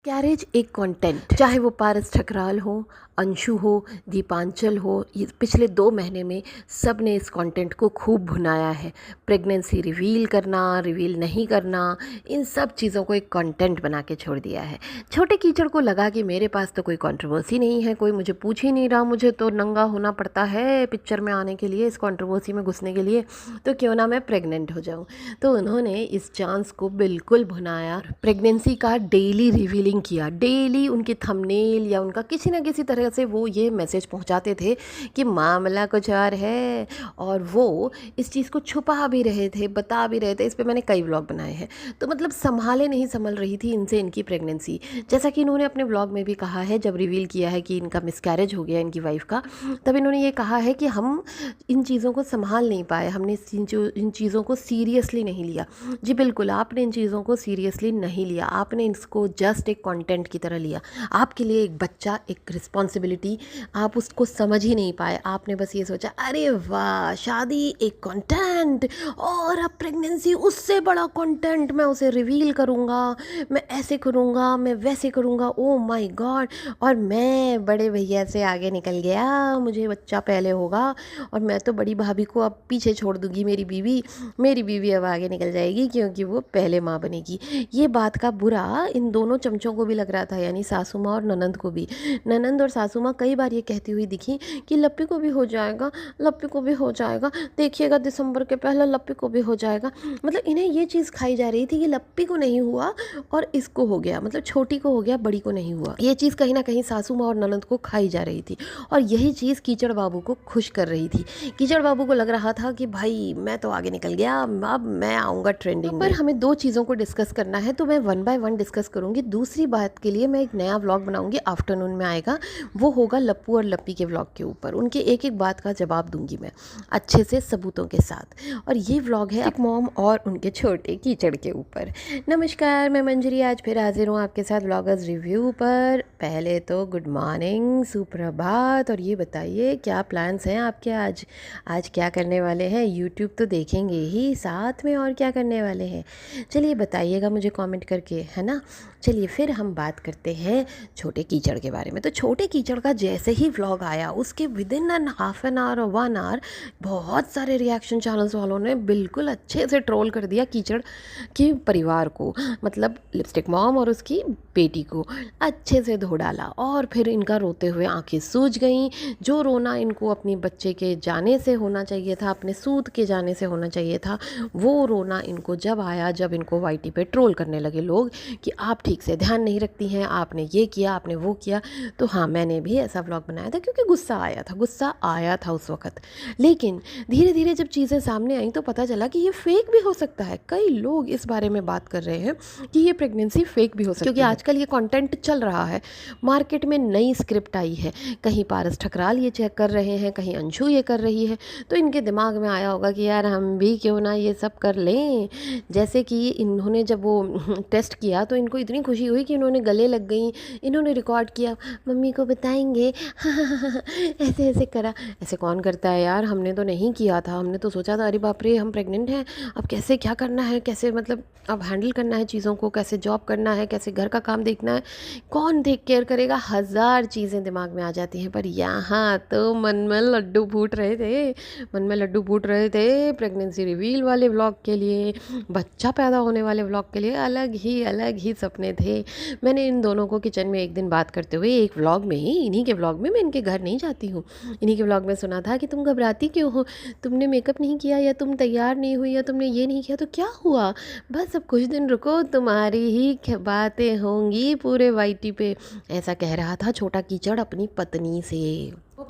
Carriage एक content, चाहे वो पारस ठकराल हो, अंशु हो, दीपांचल हो, ये पिछले 2 महीने में सब ने इस कंटेंट को खूब भुनाया है। प्रेगनेंसी रिवील करना, रिवील नहीं करना, इन सब चीज़ों को एक कंटेंट बना के छोड़ दिया है। छोटे कीचड़ को लगा कि मेरे पास तो कोई कंट्रोवर्सी नहीं है, कोई मुझे पूछ ही नहीं रहा, मुझे तो नंगा होना पड़ता है पिक्चर में आने के लिए, इस कंट्रोवर्सी में घुसने के लिए, तो क्यों ना मैं प्रेग्नेंट हो जाऊँ। तो उन्होंने इस चांस को बिल्कुल भुनाया, प्रेगनेंसी का डेली रिवीलिंग किया। डेली उनके थंबनेल या उनका किसी ना किसी तरह से वो ये मैसेज पहुंचाते थे कि मामला कुछ और है, और वो इस चीज़ को छुपा भी रहे थे, बता भी रहे थे। इस पे मैंने कई व्लॉग बनाए हैं। तो मतलब संभाले नहीं संभल रही थी इनसे इनकी प्रेगनेंसी। जैसा कि इन्होंने अपने व्लॉग में भी कहा है, जब रिवील किया है कि इनका मिसकैरेज हो गया इनकी वाइफ का, तब इन्होंने ये कहा है कि हम इन चीज़ों को संभाल नहीं पाए, हमने इन चीज़ों को सीरियसली नहीं लिया। जी बिल्कुल, आपने इन चीज़ों को सीरियसली नहीं लिया, आपने इसको जस्ट एक कंटेंट की तरह लिया। आपके लिए एक बच्चा एक रिस्पॉन्सिबिलिटी, आप उसको समझ ही नहीं पाए। आपने बस ये सोचा, अरे वाह शादी एक कंटेंट, और अब प्रेगनेंसी उससे बड़ा कंटेंट, मैं उसे रिवील करूँगा, मैं ऐसे करूँगा, मैं वैसे करूँगा, ओ माय गॉड, और मैं बड़े भैया से आगे निकल गया, मुझे बच्चा पहले होगा और मैं तो बड़ी भाभी को अब पीछे छोड़ दूँगी, मेरी बीवी अब आगे निकल जाएगी क्योंकि वो पहले माँ बनेगी। ये बात का बुरा इन दोनों चमचों को भी लग रहा था, यानी सासू माँ और ननंद को भी। ननंद और सासू माँ कई बार ये कहती हुई दिखी कि लप्पी को भी हो जाएगा, लप्पी को भी हो जाएगा, देखिएगा दिसंबर के पहले लप्पी को भी हो जाएगा। मतलब इन्हें ये चीज़ खाई जा रही थी कि लप्पी को नहीं हुआ और इसको हो गया, मतलब छोटी को हो गया, बड़ी को नहीं हुआ। ये चीज़ कहीं ना कहीं सासू माँ और ननंद को खाई जा रही थी, और यही चीज़ कीचड़ बाबू को खुश कर रही थी। कीचड़ बाबू को लग रहा था कि भाई मैं तो आगे निकल गया, अब मैं आऊँगा ट्रेंडिंग पर। हमें 2 चीज़ों को डिस्कस करना है, तो मैं 1 बाय 1 डिस्कस करूँगी। दूसरी बात के लिए मैं एक नया व्लॉग बनाऊँगी, आफ्टरनून में आएगा, वो होगा लप्पू और लप्पी के व्लॉग के ऊपर। उनके एक एक बात का जवाब दूंगी मैं अच्छे से, सबूतों के साथ। और ये व्लॉग है एक मॉम और उनके छोटे कीचड़ के ऊपर। नमस्कार, मैं मंजरी आज फिर हाजिर हूँ आपके साथ व्लॉगर्स रिव्यू पर। पहले तो गुड मॉर्निंग, सुप्रभात, और ये बताइए क्या प्लान्स हैं आपके आज क्या करने वाले हैं? यूट्यूब तो देखेंगे ही, साथ में और क्या करने वाले हैं? चलिए बताइएगा मुझे कमेंट करके, है ना। चलिए फिर हम बात करते हैं छोटे कीचड़ के बारे में। तो छोटे कीचड़ का जैसे ही व्लॉग आया, उसके within an half an hour और 1 आवर बहुत सारे रिएक्शन चैनल्स वालों ने बिल्कुल अच्छे से ट्रोल कर दिया कीचड़ के परिवार को, मतलब लिपस्टिक मॉम और उसकी बेटी को अच्छे से धो डाला। और फिर इनका रोते हुए आंखें सूज गईं। जो रोना इनको अपनी बच्चे के जाने से होना चाहिए था, अपने सूद के जाने से होना चाहिए था, वो रोना इनको जब आया, जब इनको वाईटी पे ट्रोल करने लगे लोग कि आप ठीक से ध्यान नहीं रखती हैं, आपने ये किया, आपने वो किया। तो हाँ, मैंने भी ऐसा व्लॉग बनाया था क्योंकि गुस्सा आया था उस वक्त। लेकिन धीरे धीरे जब चीज़ें सामने आई तो पता चला कि ये फेक भी हो सकता है। कई लोग इस बारे में बात कर रहे हैं कि ये प्रेगनेंसी फेक भी हो सकती है, क्योंकि आजकल ये कंटेंट चल रहा है, मार्केट में नई स्क्रिप्ट आई है। कहीं पारस ठकराल ये चेक कर रहे हैं, कहीं अंशु ये कर रही है, तो इनके दिमाग में आया होगा कि यार हम भी क्यों ना ये सब कर लें। जैसे कि इन्होंने जब वो टेस्ट किया तो इनको इतनी खुशी हुई कि इन्होंने गले लग गई, इन्होंने रिकॉर्ड किया, मम्मी को बताएंगे ऐसे ऐसे करा। ऐसे कौन करता है यार, हमने तो नहीं किया था, हमने तो सोचा था अरे बाप रे हम प्रेग्नेंट हैं, अब कैसे क्या करना है, कैसे मतलब अब हैंडल करना है चीज़ों को, कैसे जॉब करना है, कैसे घर का काम देखना है, कौन टेक केयर करेगा, 1000 चीज़ें दिमाग में आ जाती हैं। पर यहाँ तो मन में लड्डू फूट रहे थे प्रेगनेंसी रिवील वाले व्लॉग के लिए, बच्चा पैदा होने वाले व्लॉग के लिए अलग ही सपने थे। मैंने इन दोनों को किचन में एक दिन बात करते हुए एक व्लॉग में ही, इन्हीं के व्लॉग में, मैं इनके घर नहीं जाती हूँ, इन्हीं के व्लॉग में सुना था कि तुम घबराती क्यों हो, तुमने मेकअप नहीं किया, या तुम तैयार नहीं हुई, या तुमने ये नहीं किया, तो क्या हुआ, बस अब कुछ दिन रुको, तुम्हारी ही बातें होंगी पूरे वाईटी पे। ऐसा कह रहा था छोटा कीचड़ अपनी पत्नी से।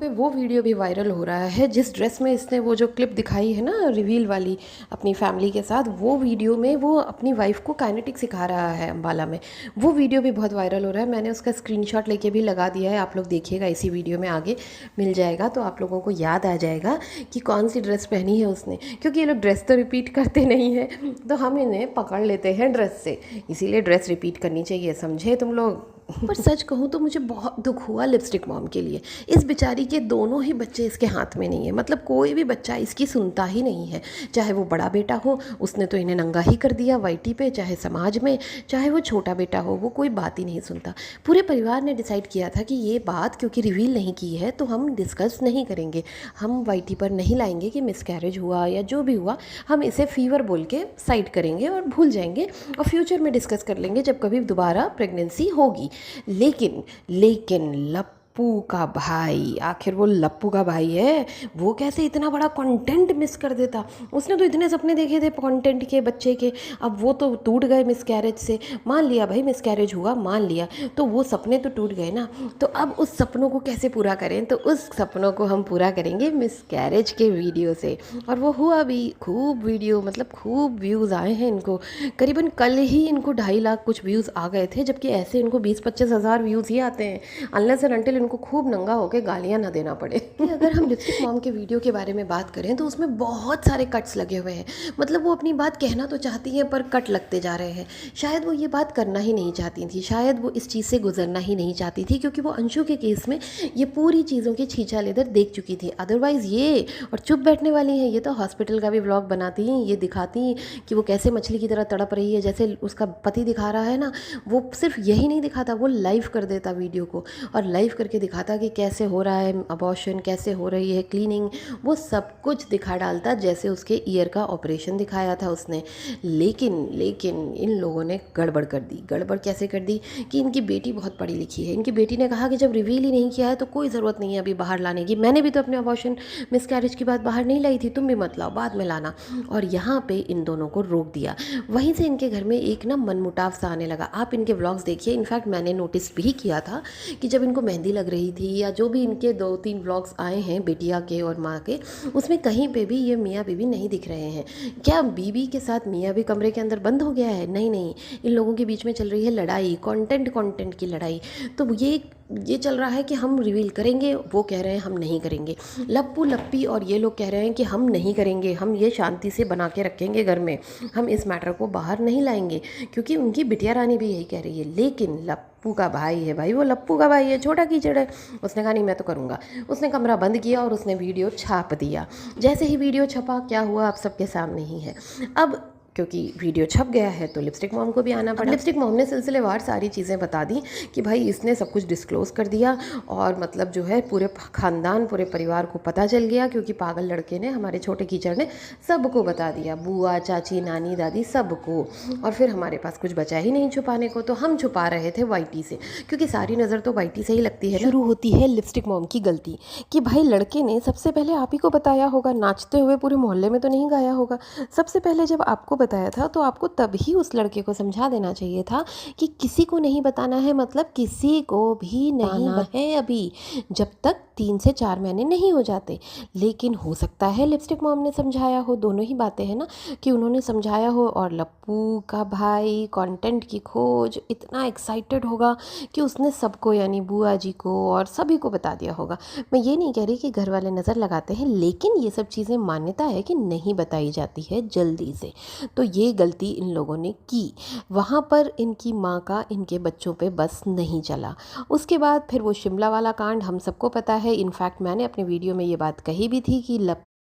पे वो वीडियो भी वायरल हो रहा है जिस ड्रेस में इसने वो जो क्लिप दिखाई है ना रिवील वाली अपनी फैमिली के साथ, वो वीडियो में वो अपनी वाइफ को काइनेटिक सिखा रहा है अम्बाला में। वो वीडियो भी बहुत वायरल हो रहा है, मैंने उसका स्क्रीनशॉट लेके भी लगा दिया है, आप लोग देखिएगा, इसी वीडियो में आगे मिल जाएगा तो आप लोगों को याद आ जाएगा कि कौन सी ड्रेस पहनी है उसने। क्योंकि ये लोग ड्रेस तो रिपीट करते नहीं हैं, तो हम इन्हें पकड़ लेते हैं ड्रेस से, इसीलिए ड्रेस रिपीट करनी चाहिए, समझे तुम लोग। पर सच कहूँ तो मुझे बहुत दुख हुआ लिपस्टिक मॉम के लिए। इस बेचारी के दोनों ही बच्चे इसके हाथ में नहीं है, मतलब कोई भी बच्चा इसकी सुनता ही नहीं है। चाहे वो बड़ा बेटा हो, उसने तो इन्हें नंगा ही कर दिया वाईटी पे, चाहे समाज में, चाहे वो छोटा बेटा हो, वो कोई बात ही नहीं सुनता। पूरे परिवार ने डिसाइड किया था कि ये बात क्योंकि रिवील नहीं की है तो हम डिस्कस नहीं करेंगे, हम वाईटी पर नहीं लाएंगे कि मिसकैरेज हुआ या जो भी हुआ, हम इसे फीवर बोल के साइड करेंगे और भूल जाएंगे और फ्यूचर में डिस्कस कर लेंगे जब कभी दोबारा प्रेगनेंसी होगी। लेकिन लप्पू का भाई, आखिर वो लप्पू का भाई है, वो कैसे इतना बड़ा कंटेंट मिस कर देता। उसने तो इतने सपने देखे थे कंटेंट के, बच्चे के, अब वो तो टूट गए मिसकैरेज से। मान लिया भाई मिसकैरेज हुआ, मान लिया, तो वो सपने तो टूट गए ना। तो अब उस सपनों को कैसे पूरा करें? तो उस सपनों को हम पूरा करेंगे मिसकैरेज के वीडियो से। और वो हुआ भी, खूब वीडियो, मतलब खूब व्यूज़ आए हैं इनको। करीबन कल ही इनको 2.5 लाख कुछ व्यूज़ आ गए थे, जबकि ऐसे इनको 20-25 हज़ार व्यूज़ ही आते हैं, अनलेस एंड अनटिल इनको खूब नंगा होकर गालियाँ ना देना पड़े। अगर हम लिपस्टिक मॉम के वीडियो के बारे में बात करें तो उसमें बहुत सारे कट्स लगे हुए हैं। मतलब वो अपनी बात कहना तो चाहती हैं पर कट लगते जा रहे हैं। शायद वो ये बात करना ही नहीं चाहती थी, शायद वो इस चीज़ से गुजरना ही नहीं चाहती थी, क्योंकि वो अंशु के केस में ये पूरी चीज़ों की छीछा लेदर देख चुकी थी। अदरवाइज़ ये और चुप बैठने वाली हैं, ये तो हॉस्पिटल का भी व्लॉग बनाती हैं, ये दिखाती हैं कि वो कैसे मछली की तरह तड़प रही है, जैसे उसका पति दिखा रहा है ना। वो सिर्फ यही नहीं दिखाता, वो लाइव कर देता वीडियो को, और लाइव करके दिखाता कि कैसे हो रहा है अबॉर्शन, कैसे हो रही है क्लीनिंग, वो सब कुछ दिखा डालता, जैसे उसके ईयर का ऑपरेशन दिखाया था उसने। लेकिन इन लोगों ने गड़बड़ कर दी। गड़बड़ कैसे कर दी कि इनकी बेटी बहुत पढ़ी लिखी है। इनकी बेटी ने कहा कि जब रिवील ही नहीं किया है तो कोई ज़रूरत नहीं है अभी बाहर लाने की। मैंने भी तो अपने अबॉर्शन मिसकैरेज की बात बाहर नहीं लाई थी, तुम भी मत लाओ, बाद में लाना। और यहाँ पे इन दोनों को रोक दिया। वहीं से इनके घर में एक ना मनमुटाव सा आने लगा। आप इनके व्लॉग्स देखिए, इनफैक्ट मैंने नोटिस भी किया था कि जब इनको मेहंदी लग रही थी या जो भी इनके 2-3 व्लॉग्स आए हैं बेटिया के और माँ के, उसमें कहीं पे भी ये मियाँ बीवी नहीं दिख रहे हैं। क्या बीवी के साथ मियाँ भी कमरे के अंदर बंद हो गया है? नहीं, इन लोगों के बीच में चल रही है लड़ाई, कंटेंट की लड़ाई। तो ये चल रहा है कि हम रिवील करेंगे, वो कह रहे हैं हम नहीं करेंगे। लप्पू लप्पी और ये लोग कह रहे हैं कि हम नहीं करेंगे, हम ये शांति से बना के रखेंगे घर में, हम इस मैटर को बाहर नहीं लाएंगे, क्योंकि उनकी बिटिया रानी भी यही कह रही है। लेकिन लप्पू का भाई है भाई, वो लप्पू का भाई है, छोटा कीचड़ है, उसने कहा नहीं मैं तो करूँगा। उसने कमरा बंद किया और उसने वीडियो छाप दिया। जैसे ही वीडियो छपा, क्या हुआ आप सबके सामने ही है। अब क्योंकि वीडियो छप गया है तो लिपस्टिक मॉम को भी आना पड़ा। लिपस्टिक मॉम ने सिलसिलेवार सारी चीज़ें बता दी कि भाई इसने सब कुछ डिस्क्लोज़ कर दिया, और मतलब जो है पूरे खानदान, पूरे परिवार को पता चल गया, क्योंकि पागल लड़के ने, हमारे छोटे कीचड़ ने सबको बता दिया, बुआ, चाची, नानी, दादी, सबको। और फिर हमारे पास कुछ बचा ही नहीं छुपाने को, तो हम छुपा रहे थे वाईटी से, क्योंकि सारी नज़र तो वाईटी से ही लगती है। शुरू होती है लिपस्टिक मॉम की गलती कि भाई लड़के ने सबसे पहले आप ही को बताया होगा, नाचते हुए पूरे मोहल्ले में तो नहीं गाया होगा। सबसे पहले जब आपको बताया था तो आपको तभी उस लड़के को समझा देना चाहिए था कि किसी को नहीं बताना है, मतलब किसी को भी नहीं है अभी, जब तक 3 से 4 महीने नहीं हो जाते। लेकिन हो सकता है लिपस्टिक मॉम ने समझाया हो, दोनों ही बातें हैं ना, कि उन्होंने समझाया हो और लप्पू का भाई कंटेंट की खोज इतना एक्साइटेड होगा कि उसने सबको, यानी बुआ जी को और सभी को बता दिया होगा। मैं ये नहीं कह रही कि घर वाले नज़र लगाते हैं, लेकिन ये सब चीज़ें मान्यता है कि नहीं बताई जाती है जल्दी से। तो ये गलती इन लोगों ने की। वहाँ पर इनकी माँ का इनके बच्चों पे बस नहीं चला। उसके बाद फिर वो शिमला वाला कांड हम सबको पता है। इनफैक्ट मैंने अपने वीडियो में ये बात कही भी थी कि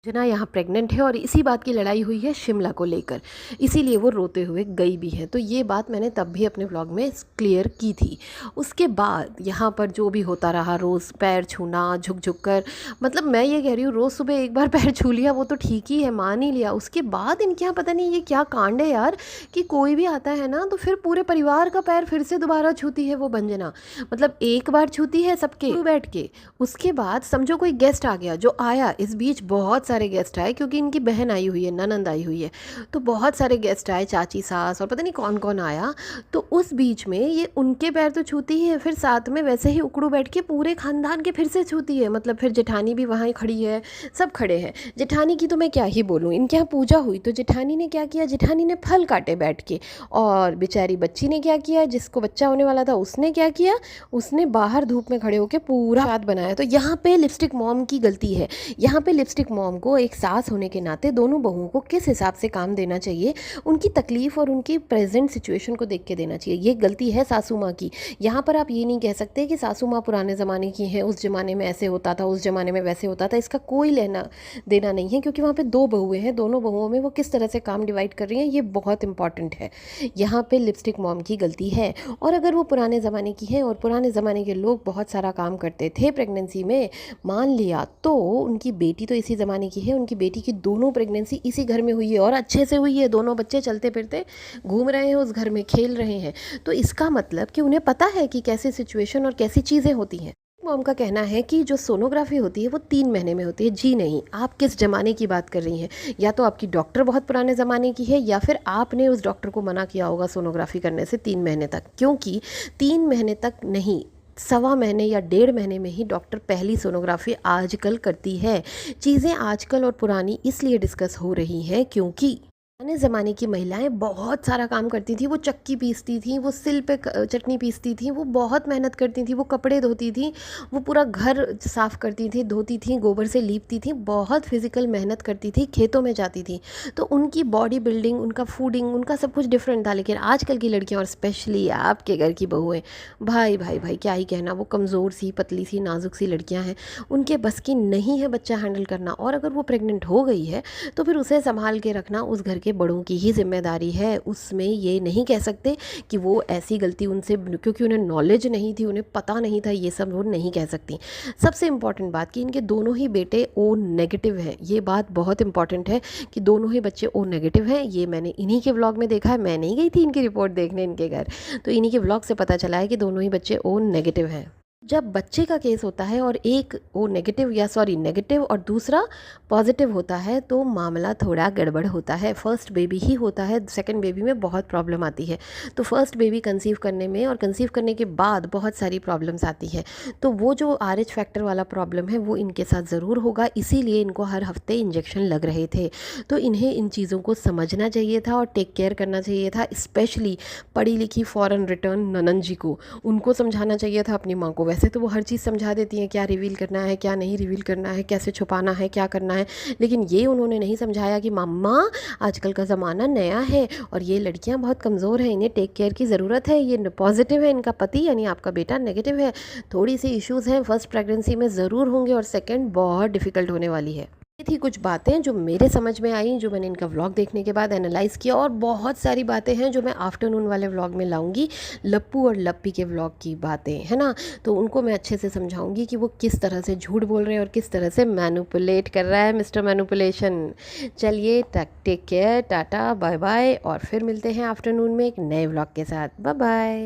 जना यहाँ प्रेग्नेंट है और इसी बात की लड़ाई हुई है शिमला को लेकर, इसीलिए वो रोते हुए गई भी है। तो ये बात मैंने तब भी अपने व्लॉग में क्लियर की थी। उसके बाद यहाँ पर जो भी होता रहा, रोज़ पैर छूना झुक कर, मतलब मैं ये कह रही हूँ रोज़ सुबह एक बार पैर छू लिया वो तो ठीक ही है, मान ही लिया। उसके बाद इनके यहाँ पता नहीं ये क्या कांड है यार, कि कोई भी आता है ना तो फिर पूरे परिवार का पैर फिर से दोबारा छूती है वो बंजना। मतलब एक बार छूती है सबके बैठ के, उसके बाद समझो कोई गेस्ट आ गया, जो आया, इस बीच बहुत सारे गेस्ट आए, क्योंकि इनकी बहन आई हुई है, ननंद आई हुई है, तो बहुत सारे गेस्ट आए, चाची, सास और पता नहीं कौन कौन आया। तो उस बीच में ये उनके पैर तो छूती ही है, फिर साथ में वैसे ही उकड़ू बैठ के पूरे खानदान के फिर से छूती है। मतलब फिर जेठानी भी वहाँ खड़ी है, सब खड़े हैं। जेठानी की तो मैं क्या ही बोलूँ, इनके यहाँ पूजा हुई तो जेठानी ने क्या किया, जेठानी ने फल काटे बैठ के, और बेचारी बच्ची ने क्या किया, जिसको बच्चा होने वाला था उसने क्या किया, उसने बाहर धूप में खड़े होकर पूरा स्वाद बनाया। तो यहाँ पे लिपस्टिक मॉम की गलती है। यहाँ पे लिपस्टिक मॉम को एक सास होने के नाते दोनों बहुओं को किस हिसाब से काम देना चाहिए, उनकी तकलीफ़ और उनकी प्रेजेंट सिचुएशन को देख के देना चाहिए। ये गलती है सासू माँ की। यहाँ पर आप ये नहीं कह सकते कि सासू माँ पुराने ज़माने की हैं, उस ज़माने में ऐसे होता था, उस ज़माने में वैसे होता था। इसका कोई लेना देना नहीं है, क्योंकि वहाँ पे दो बहुएं हैं, दोनों बहुओं में वो किस तरह से काम डिवाइड कर रही हैं ये बहुत इंपॉर्टेंट है। यहाँ पे लिपस्टिक मॉम की गलती है। और अगर वो पुराने ज़माने की है और पुराने ज़माने के लोग बहुत सारा काम करते थे प्रेगनेंसी में, मान लिया, तो उनकी बेटी तो इसी ज़माने की है, उनकी बेटी की दोनों प्रेगनेंसी इसी घर में हुई है और अच्छे से हुई है, दोनों बच्चे चलते फिरते घूम रहे हैं, उस घर में खेल रहे हैं। तो इसका मतलब कि उन्हें पता है कि कैसी सिचुएशन और कैसी चीज़ें होती हैं। मॉम का कहना है कि जो सोनोग्राफी होती है वो 3 महीने में होती है। जी नहीं, आप किस ज़माने की बात कर रही हैं? या तो आपकी डॉक्टर बहुत पुराने ज़माने की है, या फिर आपने उस डॉक्टर को मना किया होगा सोनोग्राफी करने से 3 महीने तक, क्योंकि 3 महीने तक नहीं, 1.25 महीने या 1.5 महीने में ही डॉक्टर पहली सोनोग्राफी आजकल करती है। चीज़ें आजकल और पुरानी इसलिए डिस्कस हो रही हैं क्योंकि पुराने ज़माने की महिलाएं बहुत सारा काम करती थी। वो चक्की पीसती थी, वो सिल पे चटनी पीसती थी, वो बहुत मेहनत करती थी, वो कपड़े धोती थी, वो पूरा घर साफ़ करती थी, धोती थी, गोबर से लीपती थी, बहुत फिजिकल मेहनत करती थी, खेतों में जाती थी। तो उनकी बॉडी बिल्डिंग, उनका फूडिंग, उनका सब कुछ डिफरेंट था। लेकिन आजकल की लड़कियाँ और स्पेशली आपके घर की बहुएं, भाई भाई भाई क्या ही कहना, वो कमज़ोर सी, पतली सी, नाजुक सी लड़कियाँ हैं, उनके बस की नहीं है बच्चा हैंडल करना। और अगर वो प्रेग्नेंट हो गई है तो फिर उसे संभाल के रखना उस घर के बड़ों की ही जिम्मेदारी है। उसमें ये नहीं कह सकते कि वो ऐसी गलती उनसे, क्योंकि उन्हें नॉलेज नहीं थी, उन्हें पता नहीं था, ये सब वो नहीं कह सकती। सबसे इम्पॉर्टेंट बात कि इनके दोनों ही बेटे ओ नेगेटिव हैं। ये बात बहुत इंपॉर्टेंट है कि दोनों ही बच्चे ओ नेगेटिव हैं। ये मैंने इन्हीं के व्लॉग में देखा है, मैं नहीं गई थी इनकी रिपोर्ट देखने इनके घर, तो इन्हीं के व्लॉग से पता चला है कि दोनों ही बच्चे ओ नेगेटिव हैं। जब बच्चे का केस होता है और एक ओ नेगेटिव, या सॉरी नेगेटिव, और दूसरा पॉजिटिव होता है, तो मामला थोड़ा गड़बड़ होता है। फर्स्ट बेबी ही होता है, सेकंड बेबी में बहुत प्रॉब्लम आती है। तो फर्स्ट बेबी कंसीव करने में और कंसीव करने के बाद बहुत सारी प्रॉब्लम्स आती हैं। तो वो जो RH फैक्टर वाला प्रॉब्लम है वो इनके साथ ज़रूर होगा, इसीलिए इनको हर हफ्ते इंजेक्शन लग रहे थे। तो इन्हें इन चीज़ों को समझना चाहिए था और टेक केयर करना चाहिए था। स्पेशली पढ़ी लिखी फॉरेन रिटर्न ननन जी को, उनको समझाना चाहिए था अपनी माँ को। वैसे तो वो हर चीज़ समझा देती हैं, क्या रिवील करना है, क्या नहीं रिवील करना है, कैसे छुपाना है, क्या करना है, लेकिन ये उन्होंने नहीं समझाया कि मम्मा आजकल का ज़माना नया है और ये लड़कियां बहुत कमज़ोर हैं, इन्हें टेक केयर की ज़रूरत है। ये पॉजिटिव है इनका पति, यानी आपका बेटा नेगेटिव है। थोड़ी सी इश्यूज़ हैं फर्स्ट प्रेगनेंसी में ज़रूर होंगे, और सेकेंड बहुत डिफ़िकल्ट होने वाली है। ये थी कुछ बातें जो मेरे समझ में आई, जो मैंने इनका व्लॉग देखने के बाद एनालाइज़ किया, और बहुत सारी बातें हैं जो मैं आफ्टरनून वाले व्लॉग में लाऊंगी। लप्पू और लप्पी के व्लॉग की बातें है ना, तो उनको मैं अच्छे से समझाऊंगी कि वो किस तरह से झूठ बोल रहे हैं और किस तरह से मैनिपुलेट कर रहा है मिस्टर मैनिपुलेशन। चलिए, take care, tata bye bye, और फिर मिलते हैं आफ्टरनून में एक नए व्लॉग के साथ। Bye bye.